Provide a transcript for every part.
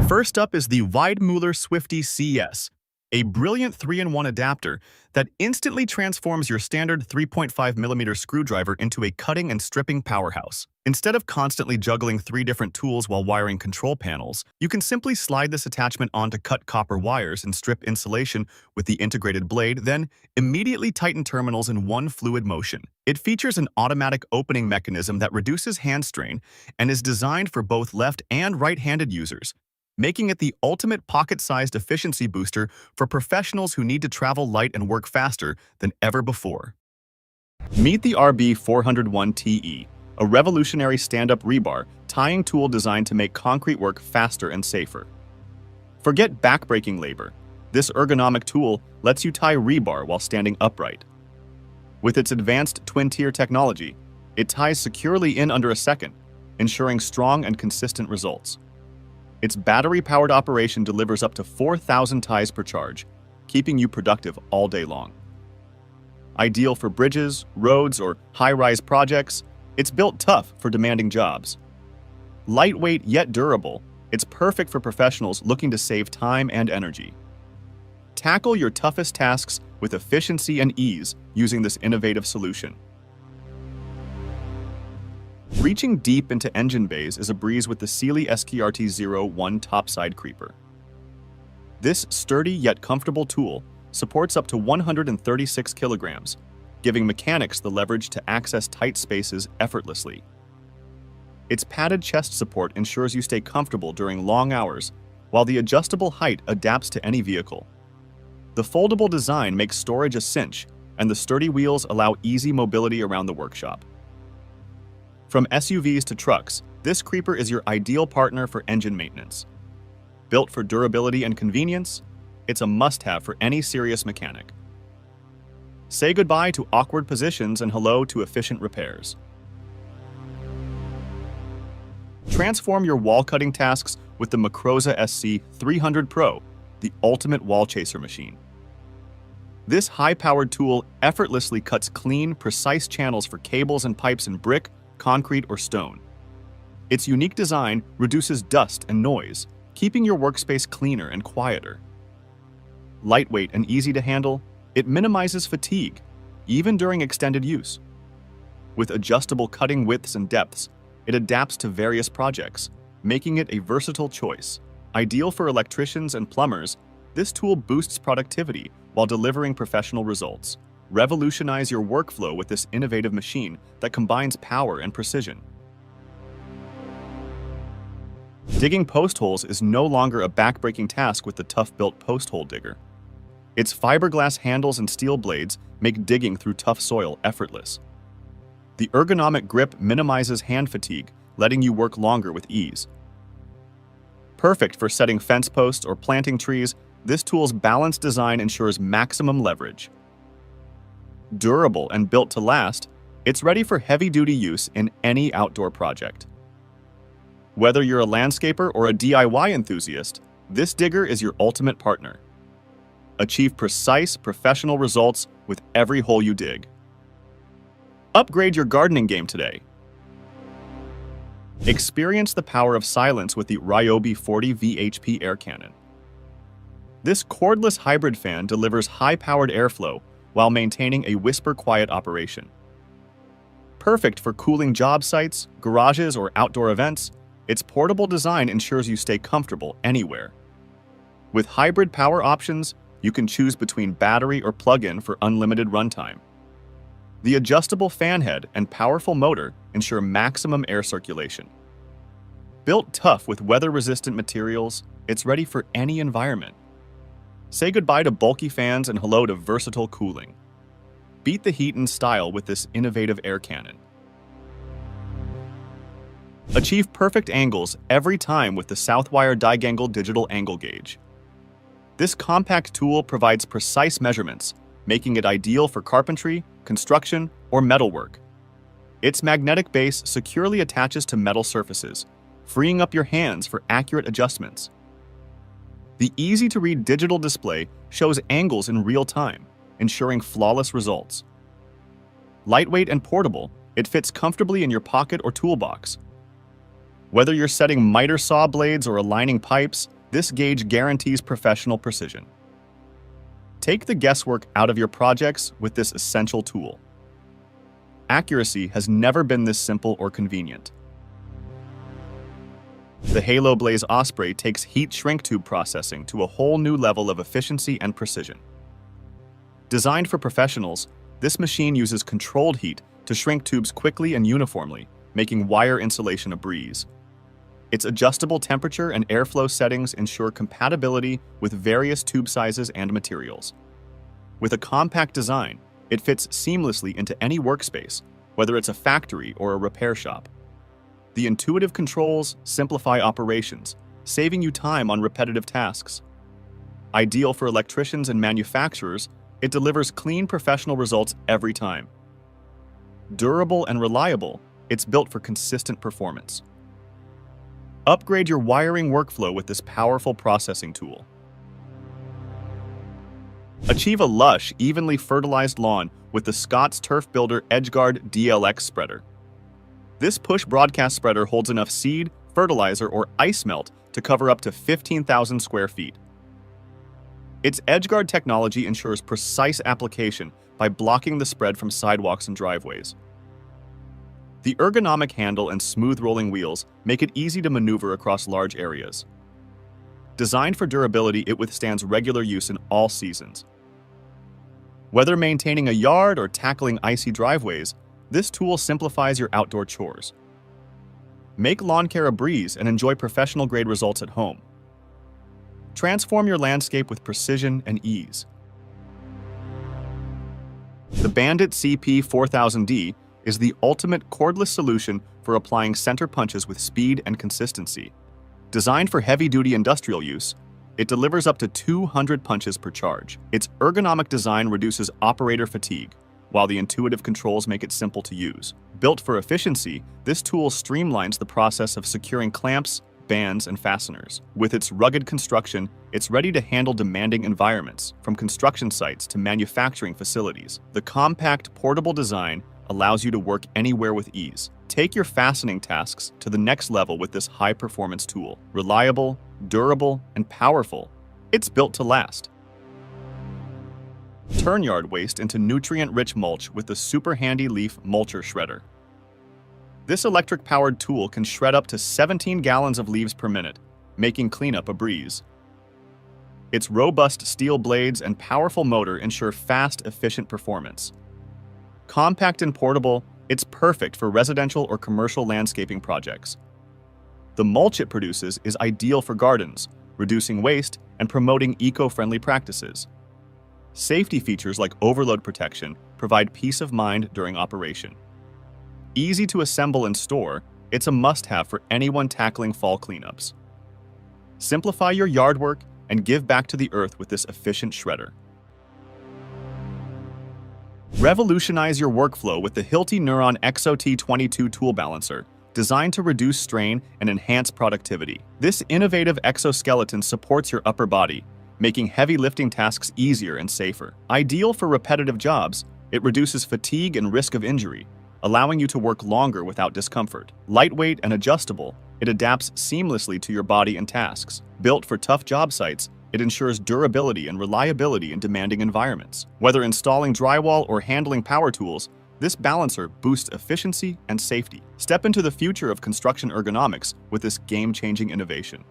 First up is the Weidmuller Swifty CS, a brilliant 3-in-1 adapter that instantly transforms your standard 3.5mm screwdriver into a cutting and stripping powerhouse. Instead of constantly juggling 3 different tools while wiring control panels, you can simply slide this attachment on to cut copper wires and strip insulation with the integrated blade, then immediately tighten terminals in one fluid motion. It features an automatic opening mechanism that reduces hand strain and is designed for both left and right-handed users, making it the ultimate pocket-sized efficiency booster for professionals who need to travel light and work faster than ever before. Meet the RB401TE, a revolutionary stand-up rebar tying tool designed to make concrete work faster and safer. Forget back-breaking labor. This ergonomic tool lets you tie rebar while standing upright. With its advanced TwinTier technology, it ties securely in under a second, ensuring strong and consistent results. Its battery-powered operation delivers up to 4,000 ties per charge, keeping you productive all day long. Ideal for bridges, roads, or high-rise projects, it's built tough for demanding jobs. Lightweight yet durable, it's perfect for professionals looking to save time and energy. Tackle your toughest tasks with efficiency and ease using this innovative solution. Reaching deep into engine bays is a breeze with the Sealey SKRT01 Topside creeper. This sturdy yet comfortable tool supports up to 136 kilograms, giving mechanics the leverage to access tight spaces effortlessly. Its padded chest support ensures you stay comfortable during long hours, while the adjustable height adapts to any vehicle. The foldable design makes storage a cinch, and the sturdy wheels allow easy mobility around the workshop. From SUVs to trucks, this creeper is your ideal partner for engine maintenance. Built for durability and convenience, it's a must-have for any serious mechanic. Say goodbye to awkward positions and hello to efficient repairs. Transform your wall-cutting tasks with the MACROZA SC 300 Pro, the ultimate wall chaser machine. This high-powered tool effortlessly cuts clean, precise channels for cables and pipes in brick, concrete, or stone. Its unique design reduces dust and noise, keeping your workspace cleaner and quieter. Lightweight and easy to handle, it minimizes fatigue, even during extended use. With adjustable cutting widths and depths, it adapts to various projects, making it a versatile choice. Ideal for electricians and plumbers, this tool boosts productivity while delivering professional results. Revolutionize your workflow with this innovative machine that combines power and precision. Digging post holes is no longer a back-breaking task with the tough-built post hole digger. Its fiberglass handles and steel blades make digging through tough soil effortless. The ergonomic grip minimizes hand fatigue, letting you work longer with ease. Perfect for setting fence posts or planting trees, this tool's balanced design ensures maximum leverage. Durable and built to last, it's ready for heavy-duty use in any outdoor project. Whether you're a landscaper or a DIY enthusiast, this digger is your ultimate partner. Achieve precise, professional results with every hole you dig. Upgrade your gardening game today. Experience the power of silence with the RYOBI 40 VHP air cannon. This cordless hybrid fan delivers high-powered airflow while maintaining a whisper-quiet operation. Perfect for cooling job sites, garages, or outdoor events, its portable design ensures you stay comfortable anywhere. With hybrid power options, you can choose between battery or plug-in for unlimited runtime. The adjustable fan head and powerful motor ensure maximum air circulation. Built tough with weather-resistant materials, it's ready for any environment. Say goodbye to bulky fans and hello to versatile cooling. Beat the heat in style with this innovative air cannon. Achieve perfect angles every time with the Southwire DIGANGL digital angle gauge. This compact tool provides precise measurements, making it ideal for carpentry, construction, or metalwork. Its magnetic base securely attaches to metal surfaces, freeing up your hands for accurate adjustments. The easy-to-read digital display shows angles in real time, ensuring flawless results. Lightweight and portable, it fits comfortably in your pocket or toolbox. Whether you're setting miter saw blades or aligning pipes, This gauge guarantees professional precision. Take the guesswork out of your projects with this essential tool. Accuracy has never been this simple or convenient. The Halo Blaze Osprey takes heat shrink tube processing to a whole new level of efficiency and precision. Designed for professionals, this machine uses controlled heat to shrink tubes quickly and uniformly, making wire insulation a breeze. Its adjustable temperature and airflow settings ensure compatibility with various tube sizes and materials. With a compact design, it fits seamlessly into any workspace, whether it's a factory or a repair shop. The intuitive controls simplify operations, saving you time on repetitive tasks. Ideal for electricians and manufacturers, it delivers clean professional results every time. Durable and reliable, it's built for consistent performance. Upgrade your wiring workflow with this powerful processing tool. Achieve a lush, evenly fertilized lawn with the Scott's Turf Builder EdgeGuard DLX spreader. This push broadcast spreader holds enough seed, fertilizer, or ice melt to cover up to 15,000 square feet. Its EdgeGuard technology ensures precise application by blocking the spread from sidewalks and driveways. The ergonomic handle and smooth rolling wheels make it easy to maneuver across large areas. Designed for durability, it withstands regular use in all seasons. Whether maintaining a yard or tackling icy driveways, this tool simplifies your outdoor chores. Make lawn care a breeze and enjoy professional-grade results at home. Transform your landscape with precision and ease. The Bandit CP4000D is the ultimate cordless solution for applying center punches with speed and consistency. Designed for heavy-duty industrial use, it delivers up to 200 punches per charge. Its ergonomic design reduces operator fatigue, while the intuitive controls make it simple to use. Built for efficiency, this tool streamlines the process of securing clamps, bands, and fasteners. With its rugged construction, it's ready to handle demanding environments, from construction sites to manufacturing facilities. The compact, portable design allows you to work anywhere with ease. Take your fastening tasks to the next level with this high-performance tool. Reliable, durable, and powerful, it's built to last. Turn yard waste into nutrient-rich mulch with the super handy leaf mulcher shredder. This electric-powered tool can shred up to 17 gallons of leaves per minute, making cleanup a breeze. Its robust steel blades and powerful motor ensure fast, efficient performance. Compact and portable, it's perfect for residential or commercial landscaping projects. The mulch it produces is ideal for gardens, reducing waste and promoting eco-friendly practices. Safety features like overload protection provide peace of mind during operation. Easy to assemble and store, it's a must-have for anyone tackling fall cleanups. Simplify your yard work and give back to the earth with this efficient shredder. Revolutionize your workflow with the Hilti Neuron XOT22 tool balancer, designed to reduce strain and enhance productivity. This innovative exoskeleton supports your upper body, making heavy lifting tasks easier and safer. Ideal for repetitive jobs, it reduces fatigue and risk of injury, allowing you to work longer without discomfort. Lightweight and adjustable, it adapts seamlessly to your body and tasks. Built for tough job sites, it ensures durability and reliability in demanding environments. Whether installing drywall or handling power tools, this balancer boosts efficiency and safety. Step into the future of construction ergonomics with this game-changing innovation.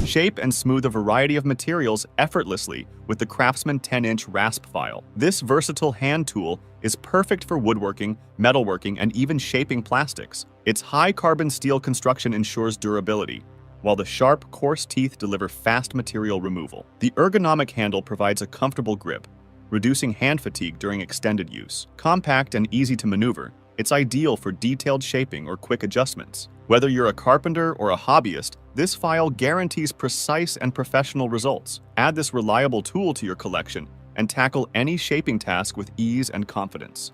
Shape and smooth a variety of materials effortlessly with the Craftsman 10-inch rasp file. This versatile hand tool is perfect for woodworking, metalworking, and even shaping plastics. Its high-carbon steel construction ensures durability, while the sharp, coarse teeth deliver fast material removal. The ergonomic handle provides a comfortable grip, reducing hand fatigue during extended use. Compact and easy to maneuver, it's ideal for detailed shaping or quick adjustments. Whether you're a carpenter or a hobbyist, this file guarantees precise and professional results. Add this reliable tool to your collection and tackle any shaping task with ease and confidence.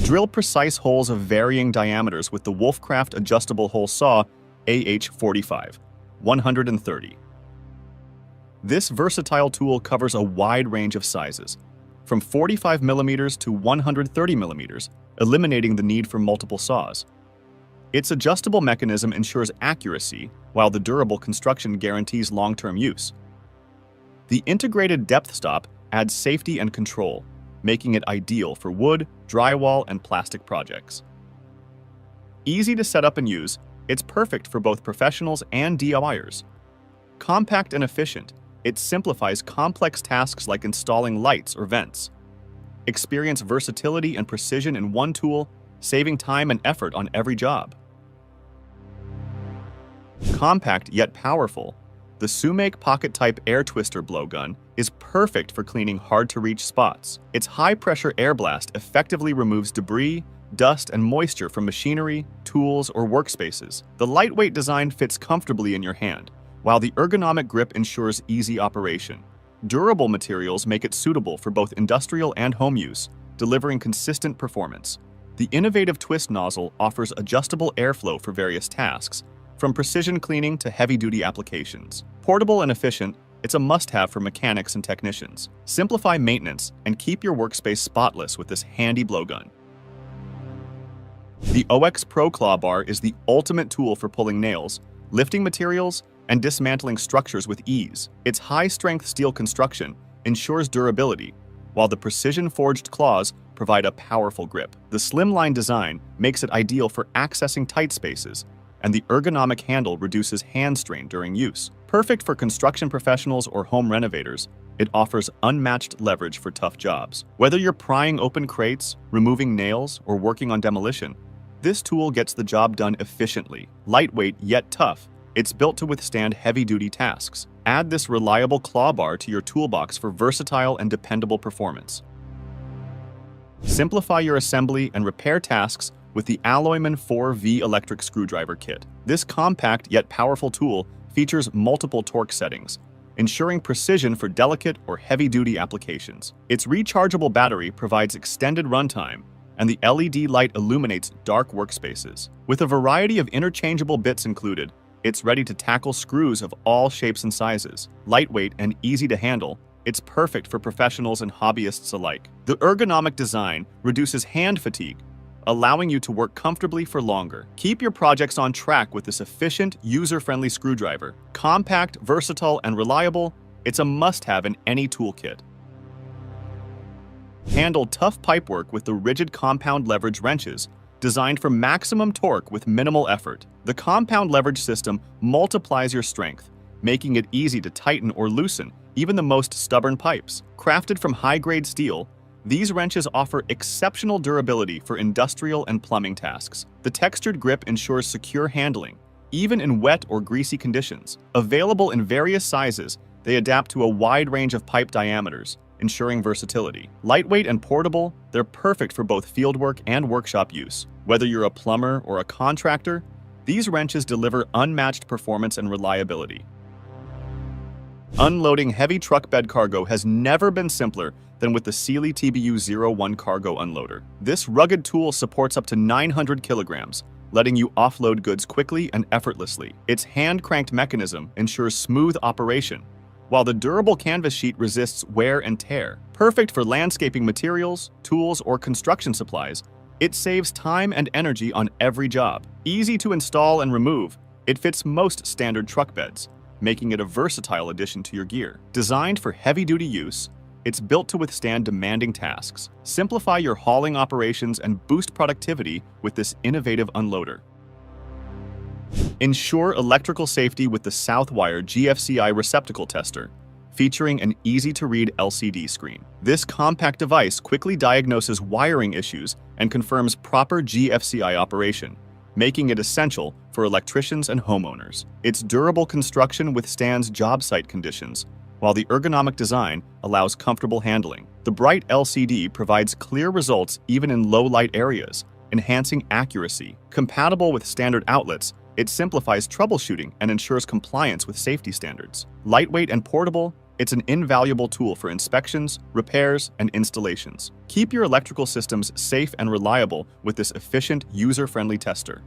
Drill precise holes of varying diameters with the Wolfcraft adjustable hole saw AH45 130. This versatile tool covers a wide range of sizes, from 45 mm to 130 mm, eliminating the need for multiple saws. Its adjustable mechanism ensures accuracy, while the durable construction guarantees long-term use. The integrated depth stop adds safety and control, making it ideal for wood, drywall, and plastic projects. Easy to set up and use, it's perfect for both professionals and DIYers. Compact and efficient, it simplifies complex tasks like installing lights or vents. Experience versatility and precision in one tool, saving time and effort on every job. Compact yet powerful, the Sumake pocket-type air twister blowgun is perfect for cleaning hard-to-reach spots. Its high-pressure air blast effectively removes debris, dust, and moisture from machinery, tools, or workspaces. The lightweight design fits comfortably in your hand, while the ergonomic grip ensures easy operation. Durable materials make it suitable for both industrial and home use, delivering consistent performance. The innovative twist nozzle offers adjustable airflow for various tasks, from precision cleaning to heavy-duty applications. Portable and efficient, it's a must-have for mechanics and technicians. Simplify maintenance and keep your workspace spotless with this handy blowgun. The OX Pro Claw Bar is the ultimate tool for pulling nails, lifting materials, and dismantling structures with ease. Its high-strength steel construction ensures durability, while the precision-forged claws provide a powerful grip. The slimline design makes it ideal for accessing tight spaces, and the ergonomic handle reduces hand strain during use. Perfect for construction professionals or home renovators, it offers unmatched leverage for tough jobs. Whether you're prying open crates, removing nails, or working on demolition, this tool gets the job done efficiently. Lightweight yet tough, it's built to withstand heavy-duty tasks. Add this reliable claw bar to your toolbox for versatile and dependable performance. Simplify your assembly and repair tasks with the Alloyman 4V electric screwdriver kit. This compact yet powerful tool features multiple torque settings, ensuring precision for delicate or heavy-duty applications. Its rechargeable battery provides extended runtime, and the LED light illuminates dark workspaces. With a variety of interchangeable bits included, it's ready to tackle screws of all shapes and sizes. Lightweight and easy to handle, it's perfect for professionals and hobbyists alike. The ergonomic design reduces hand fatigue, allowing you to work comfortably for longer. Keep your projects on track with this efficient, user-friendly screwdriver. Compact, versatile, and reliable, it's a must-have in any toolkit. Handle tough pipework with the rigid compound leverage wrenches, designed for maximum torque with minimal effort. The compound leverage system multiplies your strength, making it easy to tighten or loosen even the most stubborn pipes. Crafted from high-grade steel, these wrenches offer exceptional durability for industrial and plumbing tasks. The textured grip ensures secure handling, even in wet or greasy conditions. Available in various sizes, they adapt to a wide range of pipe diameters, ensuring versatility. Lightweight and portable, they're perfect for both fieldwork and workshop use. Whether you're a plumber or a contractor, these wrenches deliver unmatched performance and reliability. Unloading heavy truck bed cargo has never been simpler than with the Sealey TBU-01 cargo unloader. This rugged tool supports up to 900 kilograms, letting you offload goods quickly and effortlessly. Its hand-cranked mechanism ensures smooth operation, while the durable canvas sheet resists wear and tear. Perfect for landscaping materials, tools, or construction supplies, it saves time and energy on every job. Easy to install and remove, it fits most standard truck beds, making it a versatile addition to your gear. Designed for heavy-duty use, it's built to withstand demanding tasks. Simplify your hauling operations and boost productivity with this innovative unloader. Ensure electrical safety with the Southwire GFCI receptacle tester, featuring an easy-to-read LCD screen. This compact device quickly diagnoses wiring issues and confirms proper GFCI operation, making it essential for electricians and homeowners. Its durable construction withstands job site conditions, while the ergonomic design allows comfortable handling. The bright LCD provides clear results even in low-light areas, enhancing accuracy. Compatible with standard outlets, it simplifies troubleshooting and ensures compliance with safety standards. Lightweight and portable, it's an invaluable tool for inspections, repairs, and installations. Keep your electrical systems safe and reliable with this efficient, user-friendly tester.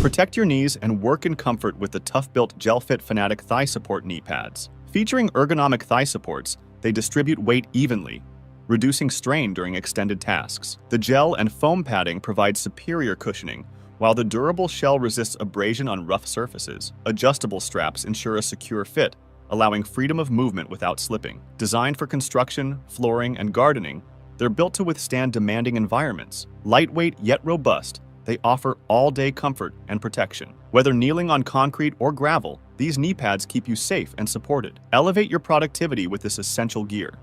Protect your knees and work in comfort with the ToughBuilt GelFit Fanatic Thigh Support Knee Pads. Featuring ergonomic thigh supports, they distribute weight evenly, reducing strain during extended tasks. The gel and foam padding provide superior cushioning, While the durable shell resists abrasion on rough surfaces, adjustable straps ensure a secure fit, allowing freedom of movement without slipping. Designed for construction, flooring, and gardening, they're built to withstand demanding environments. Lightweight yet robust, they offer all-day comfort and protection. Whether kneeling on concrete or gravel, these knee pads keep you safe and supported. Elevate your productivity with this essential gear.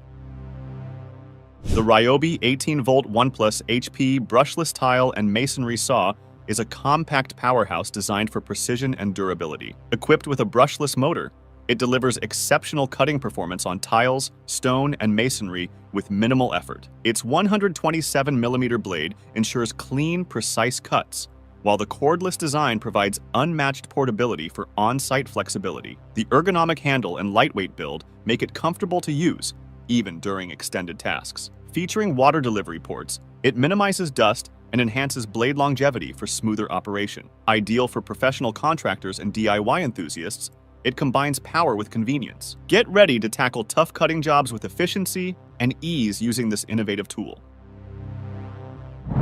The RYOBI 18-volt 1+ HP brushless tile and masonry saw is a compact powerhouse designed for precision and durability. Equipped with a brushless motor, it delivers exceptional cutting performance on tiles, stone, and masonry with minimal effort. Its 127mm blade ensures clean, precise cuts, while the cordless design provides unmatched portability for on-site flexibility. The ergonomic handle and lightweight build make it comfortable to use, even during extended tasks. Featuring water delivery ports, it minimizes dust and enhances blade longevity for smoother operation. Ideal for professional contractors and DIY enthusiasts, it combines power with convenience. Get ready to tackle tough cutting jobs with efficiency and ease using this innovative tool.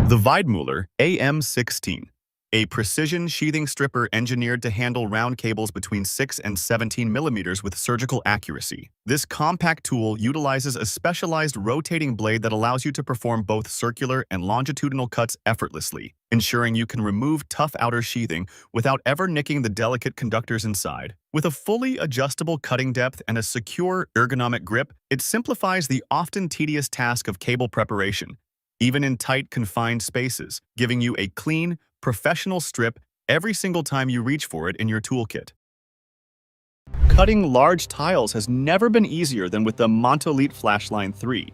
The Weidmuller AM16, a precision sheathing stripper engineered to handle round cables between 6 and 17 millimeters with surgical accuracy. This compact tool utilizes a specialized rotating blade that allows you to perform both circular and longitudinal cuts effortlessly, ensuring you can remove tough outer sheathing without ever nicking the delicate conductors inside. With a fully adjustable cutting depth and a secure, ergonomic grip, it simplifies the often tedious task of cable preparation, even in tight, confined spaces, giving you a clean, professional strip every single time you reach for it in your toolkit. Cutting large tiles has never been easier than with the Monolith Flashline 3.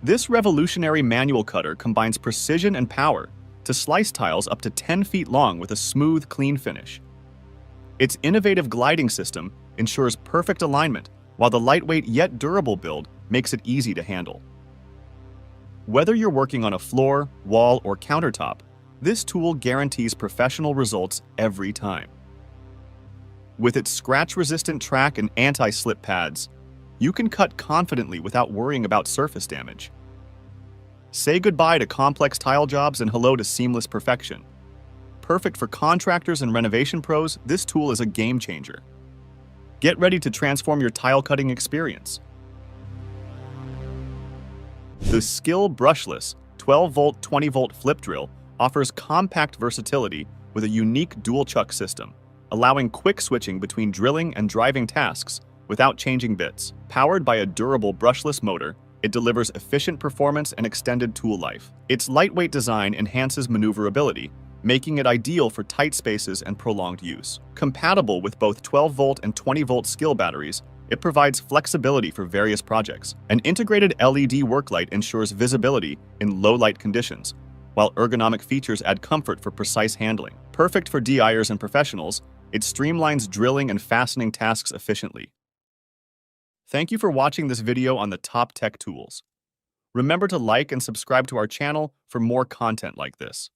This revolutionary manual cutter combines precision and power to slice tiles up to 10 feet long with a smooth, clean finish. Its innovative gliding system ensures perfect alignment, while the lightweight yet durable build makes it easy to handle. Whether you're working on a floor, wall, or countertop, this tool guarantees professional results every time. With its scratch-resistant track and anti-slip pads, you can cut confidently without worrying about surface damage. Say goodbye to complex tile jobs and hello to seamless perfection. Perfect for contractors and renovation pros, this tool is a game changer. Get ready to transform your tile cutting experience. The Skill Brushless 12-volt 20-volt flip drill offers compact versatility with a unique dual chuck system, allowing quick switching between drilling and driving tasks without changing bits. Powered by a durable brushless motor, it delivers efficient performance and extended tool life. Its lightweight design enhances maneuverability, making it ideal for tight spaces and prolonged use. Compatible with both 12-volt and 20-volt skill batteries, it provides flexibility for various projects. An integrated LED work light ensures visibility in low-light conditions, while ergonomic features add comfort for precise handling. Perfect for DIYers and professionals, it streamlines drilling and fastening tasks efficiently. Thank you for watching this video on the top tech tools. Remember to like and subscribe to our channel for more content like this.